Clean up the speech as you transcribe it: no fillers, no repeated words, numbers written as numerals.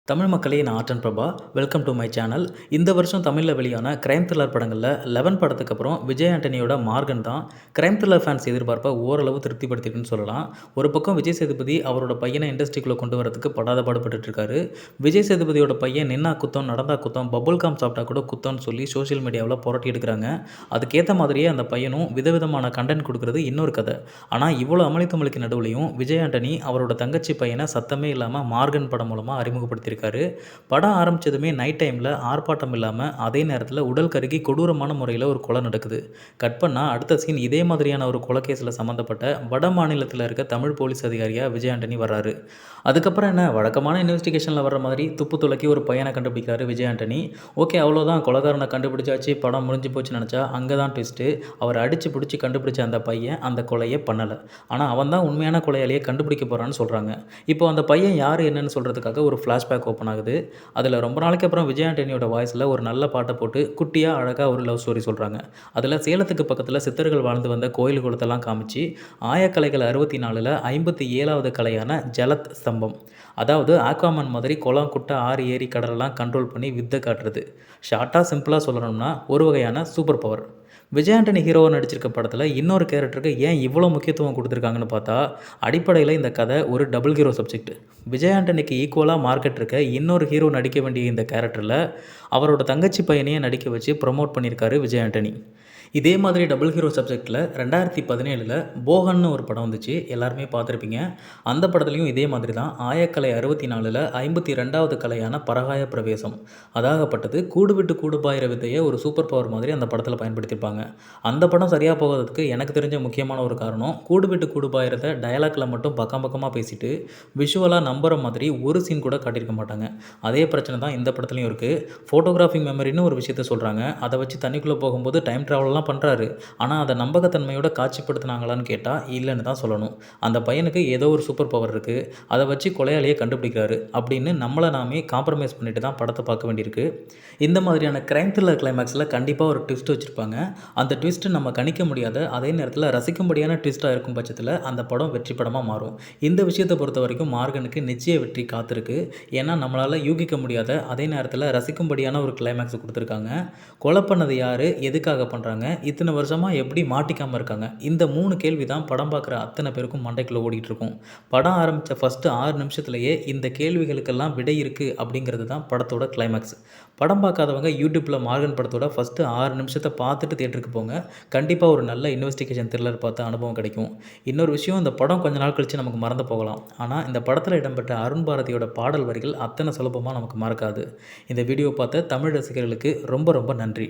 தமிழ் மக்களே நான் Aatran Prabha. Welcome to my channel. இந்த வருஷம் தமிழில் வெளியான கிரைம் த்ரில்லர் படங்களில் 11 படத்துக்கு அப்புறம் விஜய் ஆண்டனியோட மார்கன் தான் கிரைம் த்ரில்லர் ஃபேன்ஸ் எதிர்பார்ப்பை ஓரளவு திருப்திப்படுத்திருக்குன்னு சொல்லலாம். ஒரு பக்கம் விஜய் சேதுபதி அவரோட பையனை இண்டஸ்ட்ரிக்குள்ளே கொண்டு வரதுக்கு படாத பாடுபட்டு இருக்காரு. விஜய் சேதுபதியோட பையன் நின்னா குத்தம், நடந்தா குத்தம், பபுல் காம் சாப்பிட்டா கூட குத்தம்னு சொல்லி சோஷியல் மீடியாவில் புரட்டி எடுக்கிறாங்க. அதுக்கேற்ற மாதிரியே அந்த பையனும் விதவிதமான கண்டென்ட் கொடுக்குறது இன்னொரு கதை. ஆனால் இவ்வளோ அமளித்தமளிக்கு நடுவுலையும் விஜய் ஆண்டனி அவரோட தங்கச்சி பையனை சத்தமே இல்லாமல் மார்கன் படம் மூலமாக அறிமுகப்படுத்தியிருக்காரு. படம் ஆரம்பிச்சதுமே நைட் டைமில் ஆர்ப்பாட்டம் இல்லாமல் அதே நேரத்தில் உடல் கருகி கொடூரமான முறையில் ஒரு கொலை நடக்குது. கட் பண்ணால் அடுத்த சீன் இதே மாதிரியான ஒரு கொலை கேஸில் சம்மந்தப்பட்ட வட மாநிலத்தில் இருக்க தமிழ் போலீஸ் அதிகாரியாக விஜய் ஆண்டனி வர்றாரு. அதுக்கப்புறம் என்ன, வழக்கமான இன்வெஸ்டிகேஷனில் வர்ற மாதிரி துப்பு துளக்கி ஒரு பையனை கண்டுபிடிக்கிறாரு விஜய் ஆண்டனி. ஓகே, அவ்வளோதான், கொலைகாரனை கண்டுபிடிச்சாச்சு, படம் முடிஞ்சு போச்சுன்னு நினச்சா அங்கே தான் ட்விஸ்ட்டு. அவர் அடித்து பிடிச்சி கண்டுபிடிச்ச அந்த பையன் அந்த கொலையை பண்ணலை. ஆனால் அவன் தான் உண்மையான கொலையாளியை கண்டுபிடிக்க போகிறான்னு சொல்கிறாங்க. இப்போ அந்த பையன் யார் என்னன்னு சொல்கிறதுக்காக ஒரு ஃப்ளாஷ்பேக் ஓப்பன் ஆகுது. அதில் ரொம்ப நாளைக்கு அப்புறம் விஜய் ஆண்டனியோட வாய்ஸில் ஒரு நல்ல பாட்டை போட்டு குட்டியாக அழகாக ஒரு லவ் ஸ்டோரி சொல்கிறாங்க. அதில் சேலத்துக்கு பக்கத்தில் சித்தர்கள் வாழ்ந்து வந்த கோயில் குளத்தெல்லாம் காமிச்சு ஆயக்கலைகள் 64ல் 57வது கலையான ஜலத் ஸ்தம்பம், அதாவது ஆக்வாமன் மாதிரி குளம் குட்டை ஆறு ஏரி கடலெல்லாம் கண்ட்ரோல் பண்ணி வித்தை காட்டுறது. ஷார்ட்டாக சிம்பிளாக சொல்லணும்னா ஒரு வகையான சூப்பர் பவர். விஜய் ஆண்டனி ஹீரோவாக நடிச்சிருக்க படத்தில் இன்னொரு கேரக்டருக்கு ஏன் இவ்வளோ முக்கியத்துவம் கொடுத்துருக்காங்கன்னு பார்த்தா, அடிப்படையில் இந்த கதை ஒரு டபுள் ஹீரோ சப்ஜெக்ட். விஜய் ஆண்டனிக்கு ஈக்குவலாக மார்க்கெட் இருக்க இன்னொரு ஹீரோ நடிக்க வேண்டிய இந்த கேரக்டரில் அவரோட தங்கச்சி பையனையே நடிக்க வச்சு ப்ரொமோட் பண்ணியிருக்காரு விஜய் ஆண்டனி. இதே மாதிரி டபுள் ஹீரோ சப்ஜெக்டில் 2017 போகன்னு ஒரு படம் வந்துச்சு, எல்லாருமே பார்த்துருப்பீங்க. அந்த படத்துலையும் இதே மாதிரி தான் ஆயக்கலை 64ல் 52வது கலையான பரகாய பிரவேசம், அதாகப்பட்டது கூடு விட்டு கூடு பாயிற வித்தையை ஒரு சூப்பர் பவர் மாதிரி அந்த படத்தில் பயன்படுத்தியிருப்பாங்க. அந்த படம் சரியாக போகிறதுக்கு எனக்கு தெரிஞ்ச முக்கியமான ஒரு காரணம், கூடு விட்டு கூடு பாயிறத டயலாக்ல மட்டும் பக்கம் பக்கமாக பேசிட்டு விஷுவலாக நம்புகிற மாதிரி ஒரு சீன் கூட காட்டியிருக்க மாட்டாங்க. அதே பிரச்சனை தான் இந்த படத்துலையும் இருக்குது. ஃபோட்டோகிராஃபிக் மெமரின்னு ஒரு விஷயத்த சொல்கிறாங்க. அதை வச்சு தண்ணிக்குள்ளே போகும்போது டைம் ட்ராவல்லாம் பண்ணுறாரு. ஆனால் அதை நம்பகத்தன்மையோட காட்சிப்படுத்தினாங்களான்னு கேட்டால் இல்லைன்னு தான் சொல்லணும். அந்த பையனுக்கு ஏதோ ஒரு சூப்பர் பவர் இருக்குது, அதை வச்சு கொலையாளியை கண்டுபிடிக்கிறாரு அப்படின்னு நம்மளை நாமே காம்ப்ரமைஸ் பண்ணிட்டு தான் படத்தை பார்க்க வேண்டியிருக்கு. இந்த மாதிரியான கிரைம் த்ரில்லர் கிளைமேக்ஸில் கண்டிப்பாக ஒரு ட்விஸ்ட் வச்சுருப்பாங்க. அந்த ட்விஸ்ட்டு நம்ம கணிக்க முடியாத, அதே நேரத்தில் ரசிக்கும்படியான ட்விஸ்ட்டாக இருக்கும் பட்சத்தில் அந்த படம் வெற்றி படமாக மாறும். இந்த விஷயத்தை பொறுத்த வரைக்கும் மார்கனுக்கு நிச்சய வெற்றி காத்திருக்கு. ஏன்னா நம்மளால் யூகிக்க முடியாத, அதே நேரத்தில் ரசிக்கும்படியான ஒரு கிளைமேக்ஸ் கொடுத்துருக்காங்க. கொலை பண்ணது யார், எதுக்காக பண்ணுறாங்க, இத்தனை வருஷமாக எப்படி மாட்டிக்காமல் இருக்காங்க, இந்த 3 கேள்வி தான் படம் பார்க்குற அத்தனை பேருக்கும் மண்டைக்குள்ளே ஓடிட்டு இருக்கும். படம் ஆரம்பித்த ஃபஸ்ட்டு 6 நிமிஷத்துலேயே இந்த கேள்விகளுக்கெல்லாம் விடை இருக்குது அப்படிங்கிறது தான் படத்தோட கிளைமேக்ஸ். படம் பார்க்காதவங்க யூடியூப்பில் மார்கன் படத்தோட ஃபஸ்ட்டு 6 நிமிஷத்தை பார்த்துட்டு தியேட்டருக்கு போங்க. கண்டிப்பாக ஒரு நல்ல இன்வெஸ்டிகேஷன் த்ரில்லர் பார்த்த அனுபவம் கிடைக்கும். இன்னொரு விஷயம், இந்த படம் கொஞ்ச நாள் கழித்து நமக்கு மறந்து போகலாம். ஆனால் இந்த படத்தில் இடம்பெற்ற அருண் பாரதியோட பாடல் வரிகள் அத்தனை சுலபமாக நமக்கு மறக்காது. இந்த வீடியோ பார்த்த தமிழ் ரசிகர்களுக்கு ரொம்ப ரொம்ப நன்றி.